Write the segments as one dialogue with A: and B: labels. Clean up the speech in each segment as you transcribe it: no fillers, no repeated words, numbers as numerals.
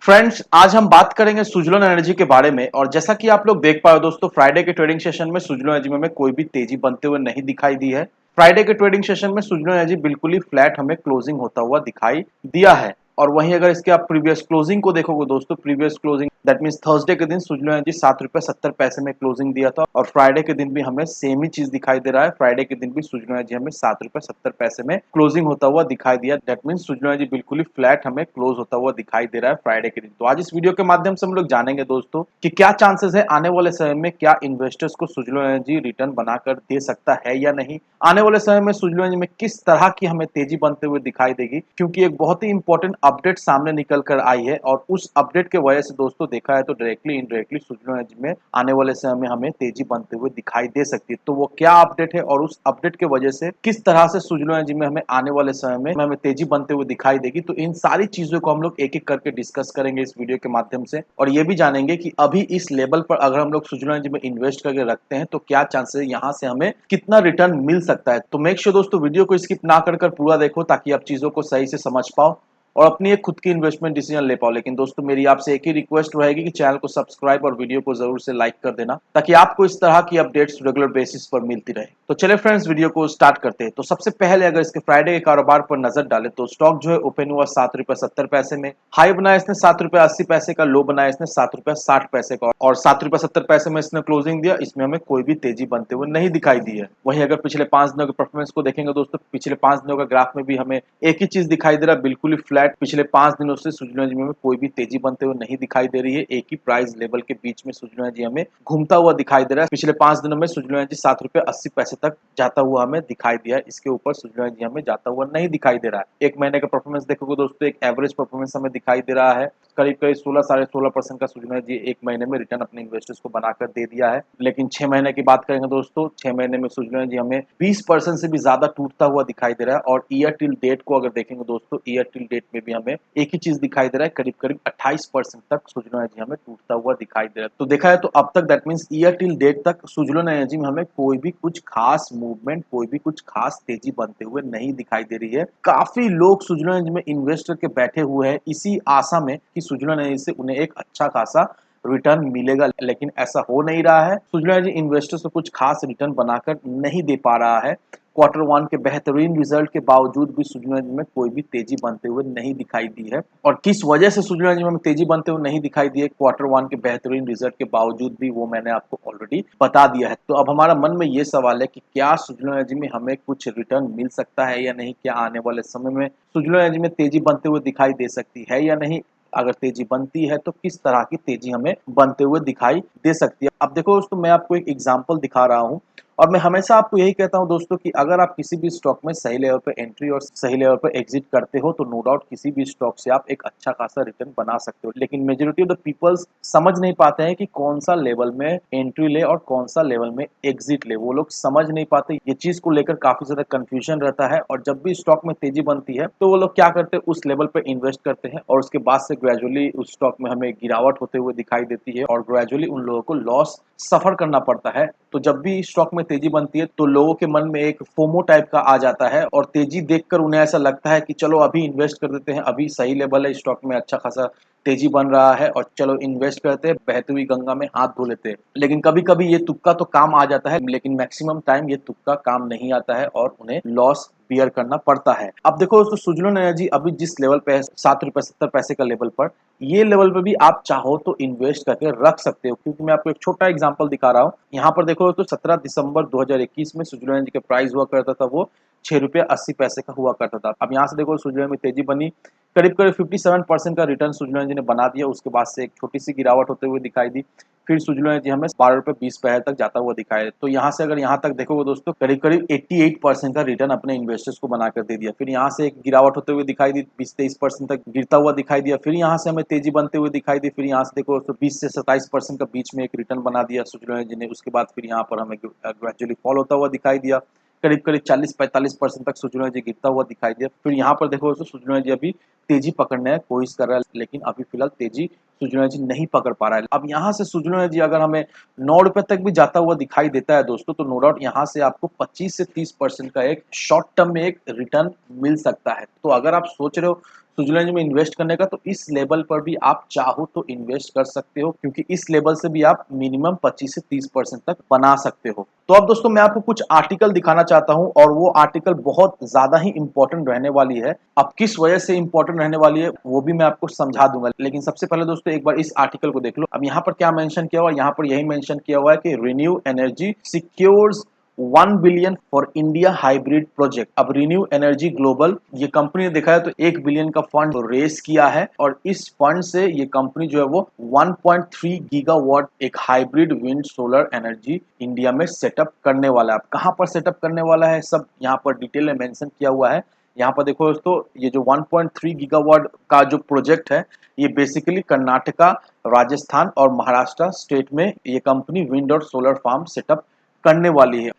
A: Friends, आज हम बात करेंगे सुजलोन एनर्जी के बारे में। और जैसा कि आप लोग देख पाए हो दोस्तों, फ्राइडे के ट्रेडिंग सेशन में सुजलोन एनर्जी में कोई भी तेजी बनते हुए नहीं दिखाई दी है। फ्राइडे के ट्रेडिंग सेशन में सुजलोन एनर्जी बिल्कुल ही फ्लैट हमें क्लोजिंग होता हुआ दिखाई दिया है। और वहीं अगर इसके आप प्रीवियस क्लोजिंग को देखोगे दोस्तों, previous closing that means Thursday के दिन सुजलोन एनर्जी ₹7.70 में क्लोजिंग दिया था और फ्राइडे के दिन भी हमें सेम ही चीज दिखाई दे रहा है। फ्राइडे के दिन भी सुजलोन एनर्जी हमें ₹7.70 में क्लोजिंग होता हुआ दिखाई दिया। दैट मींस सुजलोन एनर्जी बिल्कुल ही फ्लैट हमें क्लोज होता हुआ दिखाई दे रहा है फ्राइडे के दिन। तो आज इस वीडियो के माध्यम से हम लोग जानेंगे दोस्तों कि क्या चांसेस है आने वाले समय में, क्या इन्वेस्टर्स को सुजलोन एनर्जी रिटर्न बनाकर दे सकता है या नहीं। आने वाले समय में सुजलोन एनर्जी में किस तरह की हमें तेजी बनते हुए दिखाई देगी, क्योंकि एक बहुत ही इंपॉर्टेंट अपडेट सामने निकल कर आई है। और उस अपडेट के वजह से दोस्तों देखा है तो डायरेक्टली इनडायरेक्टली सुजलोन एनर्जी में आने वाले समय में हमें तेजी बनते हुए दिखाई दे सकती है। तो वो क्या अपडेट है और उस अपडेट के वजह से किस तरह से सुजलोन एनर्जी में हमें आने वाले समय में हमें तेजी बनते हुए दिखाई देगी, तो इन सारी चीजों को हम लोग एक एक करके डिस्कस करेंगे इस वीडियो के माध्यम से। और ये भी जानेंगे कि अभी इस लेवल पर अगर हम लोग सुजलोन एनर्जी में इन्वेस्ट करके रखते हैं तो क्या चांसेस है यहाँ से हमें कितना रिटर्न मिल सकता है। तो मेक श्योर दोस्तों वीडियो को स्किप ना कर पूरा देखो, ताकि आप चीजों को सही से समझ पाओ और अपनी एक खुद की इन्वेस्टमेंट डिसीजन ले पाओ। लेकिन दोस्तों मेरी आपसे एक ही रिक्वेस्ट रहेगी कि चैनल को सब्सक्राइब और वीडियो को जरूर से लाइक कर देना, ताकि आपको इस तरह की अपडेट्स रेगुलर बेसिस पर मिलती रहे। तो चले फ्रेंड्स, वीडियो को स्टार्ट करते हैं। तो सबसे पहले अगर इसके फ्राइडे के कारोबार पर नजर डाले तो स्टॉक जो है ओपन हुआ ₹7.70 में, हाई बनाया इसने ₹7.80 का, लो बनाया इसने ₹7.60 का और ₹7.70 में इसने क्लोजिंग दिया। इसमें हमें कोई भी तेजी बनते हुए नहीं दिखाई दी है। वहीं अगर पिछले 5 दिनों के परफॉर्मेंस को देखेंगे दोस्तों, पिछले 5 दिनों का ग्राफ में भी हमें एक ही चीज दिखाई दे रहा है, बिल्कुल ही फ्लैट। पिछले 5 दिनों से सुजलोन एनर्जी में कोई भी तेजी बनते हुए नहीं दिखाई दे रही है। एक ही प्राइस लेवल के बीच में सुजलोन एनर्जी हमें घूमता हुआ दिखाई दे रहा है। पिछले 5 दिनों में सुजलोन एनर्जी ₹7.80 तक जाता हुआ हमें दिखाई दिया है। इसके ऊपर सुजलोन एनर्जी हमें जाता हुआ नहीं दिखाई दे रहा है। एक महीने का परफॉर्मेंस देखोगे दोस्तों, एक एवरेज परफॉर्मेंस हमें दिखाई दे रहा है। करीब करीब 16 साढ़े 16% का सुजलोन एनर्जी एक महीने में रिटर्न अपने इन्वेस्टर्स को बनाकर दे दिया है। लेकिन 6 महीने की बात करेंगे दोस्तों, 6 महीने में सुजलोन एनर्जी हमें 20% से भी ज्यादा टूटता हुआ दिखाई दे रहा है। और ईयर टिल डेट को अगर देखेंगे दोस्तों, ईयर टिल डेट में भी हमें एक ही चीज दिखाई दे रहा है, करीब करीब 28% तक सुजलोन एनर्जी हमें टूटता हुआ दिखाई दे रहा है। तो देखा है तो अब तक that means year till date तक सुजलोन एनर्जी में हमें कोई भी कुछ खास मूवमेंट, कोई भी कुछ खास तेजी बनते हुए नहीं दिखाई दे रही है। काफी लोग सुजलोन एनर्जी में इन्वेस्ट करके बैठे हुए हैं इसी आशा में कि सुजलोन एनर्जी से उन्हें एक अच्छा खासा रिटर्न मिलेगा, लेकिन ऐसा हो नहीं रहा है। सुजलोन एनर्जी इन्वेस्टर्स को कुछ खास रिटर्न बनाकर नहीं दे पा रहा है। क्वार्टर वन के बेहतरीन रिजल्ट के बावजूद भी सुजलोन एनर्जी में कोई भी तेजी बनते हुए नहीं दिखाई दी है। और किस वजह से सुजलोन एनर्जी में तेजी बनते हुए नहीं दिखाई दी है क्वार्टर वन के बेहतरीन रिजल्ट के बावजूद भी, वो मैंने आपको ऑलरेडी बता दिया है। तो अब हमारा मन में ये सवाल है कि क्या सुजलोन एनर्जी में हमें कुछ रिटर्न मिल सकता है या नहीं। क्या आने वाले समय में सुजलोन एनर्जी में तेजी बनते हुए दिखाई दे सकती है या नहीं। अगर तेजी बनती है तो किस तरह की तेजी हमें बनते हुए दिखाई दे सकती है। अब देखो दोस्तों, मैं आपको एक एग्जांपल दिखा रहा हूं और मैं हमेशा आपको यही कहता हूं दोस्तों कि अगर आप किसी भी स्टॉक में सही लेवल पर एंट्री और सही लेवल पर एग्जिट करते हो तो नो डाउट किसी भी स्टॉक से आप एक अच्छा खासा रिटर्न बना सकते हो। लेकिन मेजोरिटी ऑफ द पीपल्स समझ नहीं पाते हैं कि कौन सा लेवल में एंट्री ले और कौन सा लेवल में एग्जिट ले। वो लोग समझ नहीं पाते, ये चीज को लेकर काफी ज्यादा कंफ्यूजन रहता है। और जब भी स्टॉक में तेजी बनती है तो वो लोग क्या करते हैं, उस लेवल पर इन्वेस्ट करते हैं और उसके बाद से ग्रेजुअली उस स्टॉक में हमें गिरावट होते हुए दिखाई देती है और ग्रेजुअली उन लोगों को लॉस सफर करना पड़ता है। तो जब भी स्टॉक में तेजी बनती है तो लोगों के मन में एक फोमो टाइप का आ जाता है और तेजी देखकर उन्हें ऐसा लगता है कि चलो अभी इन्वेस्ट कर देते हैं, अभी सही लेवल है, स्टॉक में अच्छा खासा तेजी बन रहा है और चलो इन्वेस्ट करते हैं, बहती हुई गंगा में हाथ धो लेते हैं। लेकिन कभी कभी ये तुक्का तो काम आ जाता है, लेकिन मैक्सिमम टाइम ये तुक्का काम नहीं आता है और उन्हें लॉस बियर करना पड़ता है। अब देखो दोस्तों, सुजलोन एनर्जी अभी जिस लेवल पे है ₹7.70 का लेवल पर, ये लेवल पे भी आप चाहो तो इन्वेस्ट करके रख सकते हो। क्योंकि मैं आपको एक छोटा एग्जांपल दिखा रहा हूँ। यहाँ पर देखो तो 17 दिसंबर 2021 में सुजलोन एनर्जी का प्राइस हुआ करता था वो ₹6.80 का हुआ करता था। अब यहाँ से देखो सुजलोन में तेजी बनी, करीब करीब 57% का रिटर्न सुजलोन एनर्जी ने बना दिया। उसके बाद से एक छोटी सी गिरावट होते हुए दिखाई दी, फिर सुजलोन एनर्जी हमें ₹12.20 तक जाता हुआ दिखाया। तो यहाँ से अगर यहाँ तक देखोगे दोस्तों, करीब करीब 88% का रिटर्न अपने इन्वेस्टर्स को बनाकर दे दिया। फिर यहाँ से एक गिरावट होते हुए दिखाई दी, 20-23% तक गिरता हुआ दिखाई दिया। फिर यहाँ से हमें तेजी बनते हुए दिखाई दी, फिर यहाँ से देखो तो 20 से 27% का बीच में एक रिटर्न बना दिया सुजलोन एनर्जी ने। उसके बाद फिर यहाँ पर हमें ग्रेजुअली फॉल होता हुआ दिखाई दिया, करीब करीब 40-45% तक सुजलोन एनर्जी गिरता हुआ दिखाई दिया। फिर यहाँ पर देखो तो सुजलोन एनर्जी अभी तेजी पकड़ने की कोशिश कर रहा है, लेकिन अभी फिलहाल तेजी सुजलोन एनर्जी नहीं पकड़ पा रहा है। अब यहाँ से सुजलोन एनर्जी अगर हमें ₹9 तक भी जाता हुआ दिखाई देता है दोस्तों, तो नो डाउट यहाँ से आपको 25 से 30% का एक शॉर्ट टर्म में एक रिटर्न मिल सकता है। तो अगर आप सोच रहे हो सुजुलॉन एनर्जी में इन्वेस्ट करने का, तो इस लेवल पर भी आप चाहो तो इन्वेस्ट कर सकते हो, क्योंकि इस लेवल से भी आप मिनिमम 25 से 30% तक बना सकते हो। तो अब दोस्तों मैं आपको कुछ आर्टिकल दिखाना चाहता हूं, और वो आर्टिकल बहुत ज्यादा ही इंपॉर्टेंट रहने वाली है। अब किस वजह से इंपॉर्टेंट रहने वाली है वो भी मैं आपको समझा दूंगा, लेकिन सबसे पहले दोस्तों एक बार इस आर्टिकल को देख लो। अब यहाँ पर क्या मेंशन किया हुआ है, यहाँ पर यही मेंशन किया हुआ है कि renew energy secures 1 billion for India hybrid project. अब रिन्यू एनर्जी ग्लोबल ये कंपनी ने देखा है तो 1 बिलियन का फंड रेस किया है, और इस फंड से ये कंपनी जो है वो 1.3 गीगावाट एक hybrid wind solar energy India में सेटअप करने वाला है। अब कहाँ पर सेटअप करने वाला है सब यहाँ पर डिटेल में मेंशन किया हुआ है। यहाँ पर देखो दोस्तों, ये जो 1.3 गीगावाट का जो प्रोजेक्ट है, ये बेसिकली कर्नाटका, राजस्थान और महाराष्ट्र स्टेट में ये कंपनी विंड और सोलर फार्म सेटअप करने वाली है।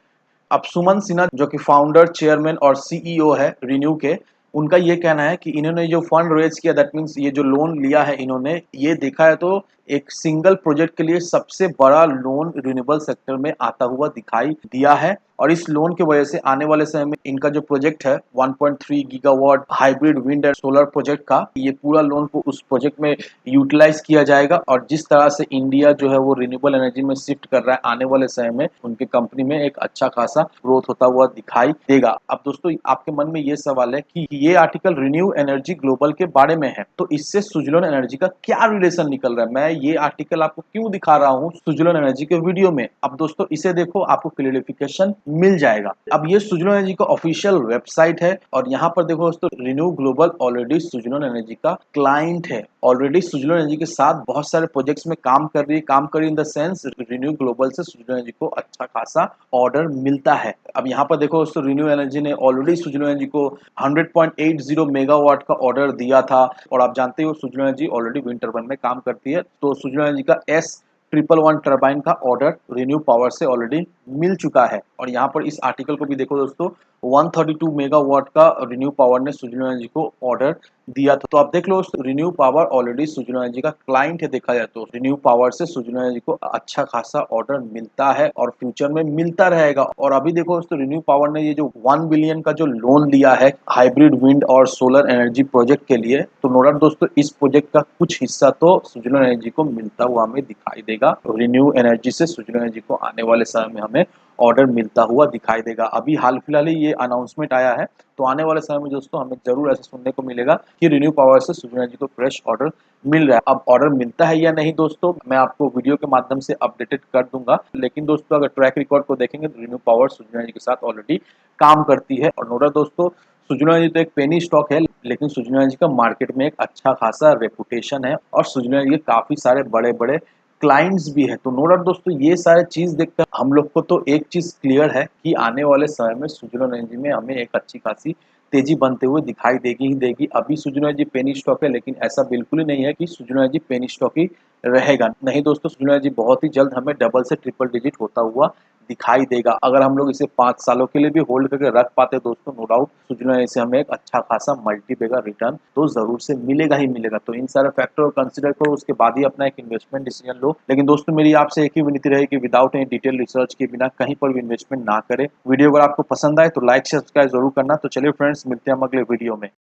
A: अब सुमन सिन्हा जो कि फाउंडर, चेयरमैन और सीईओ है रिन्यू के, उनका ये कहना है कि इन्होंने जो फंड रेज किया, दैट मीन्स ये जो लोन लिया है इन्होंने, ये देखा है तो एक सिंगल प्रोजेक्ट के लिए सबसे बड़ा लोन रिन्यूएबल सेक्टर में आता हुआ दिखाई दिया है। और इस लोन की वजह से आने वाले समय में इनका जो प्रोजेक्ट है 1.3 gigawatt hybrid wind and solar project का, ये पूरा लोन को उस प्रोजेक्ट में यूटिलाइज किया जाएगा। और जिस तरह से इंडिया जो है वो रिन्यूएबल एनर्जी में शिफ्ट कर रहा है, आने वाले समय में उनकी कंपनी में एक अच्छा खासा ग्रोथ होता हुआ दिखाई देगा। अब दोस्तों आपके मन में ये सवाल है कि ये आर्टिकल रिन्यू एनर्जी ग्लोबल के बारे में है, तो इससे सुजुलॉन एनर्जी का क्या रिलेशन निकल रहा है, मैं ये आर्टिकल आपको क्यों दिखा रहा हूँ सुजुलॉन एनर्जी के वीडियो में। अब दोस्तों इसे देखो, आपको क्लियरिफिकेशन मिल जाएगा। अब ये सुजुलॉन एनर्जी का ऑफिशियल वेबसाइट है, और यहाँ पर देखो दोस्तों, रिन्यू ग्लोबल ऑलरेडी सुजुलॉन एनर्जी का क्लाइंट है। ऑलरेडी सुजुलॉन एनर्जी के साथ बहुत सारे प्रोजेक्ट्स में काम कर रही in the sense renew global से सुजुलॉन एनर्जी को अच्छा खासा ऑर्डर मिलता है। अब यहाँ पर देखो दोस्तों, रिन्यू एनर्जी ने ऑलरेडी सुजुलॉन एनर्जी को 100.80 मेगावाट का ऑर्डर दिया था, और आप जानते हो सुजुलॉन एनर्जी ऑलरेडी विंड टर्बाइन में काम करती है, तो सुजुलॉन एनर्जी का S111 टर्बाइन का ऑर्डर रिन्यू पावर से ऑलरेडी मिल चुका है। और यहाँ पर इस आर्टिकल को भी देखो दोस्तों, 132 मेगावाट का रिन्यू पावर ने सुजुलॉन एनर्जी को ऑर्डर दिया था। तो आप देख लो, रिन्यू पावर ऑलरेडी सुजुलॉन एनर्जी का क्लाइंट है। देखा जाए तो रिन्यू पावर से सुजुलॉन एनर्जी को अच्छा खासा ऑर्डर मिलता है, और फ्यूचर में मिलता रहेगा। और अभी देखो दोस्तों, रिन्यू पावर ने ये जो 1 बिलियन का जो लोन लिया है हाइब्रिड विंड और सोलर एनर्जी प्रोजेक्ट के लिए, तो नो डाउट दोस्तों इस प्रोजेक्ट का कुछ हिस्सा तो सुजुलॉन एनर्जी को मिलता हुआ हमें दिखाई देगा। रिन्यू एनर्जी से सुजुलॉन एनर्जी को आने वाले समय में हमें ऑर्डर मिलता हुआ दिखाई देगा। अभी हाल फिलहाल ही ये अनाउंसमेंट आया है, तो आने वाले समय में दोस्तों हमें जरूर ऐसा सुनने को मिलेगा कि रिन्यू पावर से सुजुलॉन एनर्जी को फ्रेश ऑर्डर मिल रहा है। अब ऑर्डर मिलता है या नहीं दोस्तों, मैं आपको वीडियो के माध्यम से अपडेटेड कर दूंगा, लेकिन दोस्तों अगर ट्रैक रिकॉर्ड को देखेंगे तो रिन्यू पावर सुजुलॉन एनर्जी के साथ ऑलरेडी काम करती है। और नोडा दोस्तों, सुजुलॉन एनर्जी तो एक पेनी स्टॉक है, लेकिन सुजुलॉन एनर्जी का मार्केट में एक अच्छा खासा रेपुटेशन है, और सुजुलॉन एनर्जी के काफी सारे बड़े बड़े क्लाइंट्स भी है। तो नो डाउट दोस्तों, ये सारे चीज देखकर हम लोग को तो एक चीज क्लियर है कि आने वाले समय में सुजुलॉन एनर्जी में हमें एक अच्छी खासी तेजी बनते हुए दिखाई देगी ही देगी। अभी सुजुलॉन एनर्जी पेनी स्टॉक है, लेकिन ऐसा बिल्कुल ही नहीं है कि सुजुलॉन एनर्जी पेनी स्टॉक ही रहेगा। नहीं दोस्तों, सुजुलॉन एनर्जी बहुत ही जल्द हमें डबल से ट्रिपल डिजिट होता हुआ दिखाई देगा। अगर हम लोग इसे 5 सालों के लिए भी होल्ड करके रख पाते दोस्तों, नो डाउट सुजुलॉन एनर्जी से हमें एक अच्छा खासा मल्टीपेगर रिटर्न तो जरूर से मिलेगा ही मिलेगा। तो इन सारे फैक्टर को कंसिडर करो, उसके बाद ही अपना एक इन्वेस्टमेंट डिसीजन लो। लेकिन दोस्तों मेरी आपसे एक ही विनती रहेगी कि विदाउट एनी डिटेल रिसर्च के बिना कहीं पर भी इन्वेस्टमेंट ना करें। वीडियो अगर आपको पसंद आए तो लाइक सब्सक्राइब जरूर करना। तो चलिए फ्रेंड्स, मिलते हैं हम अगले वीडियो में।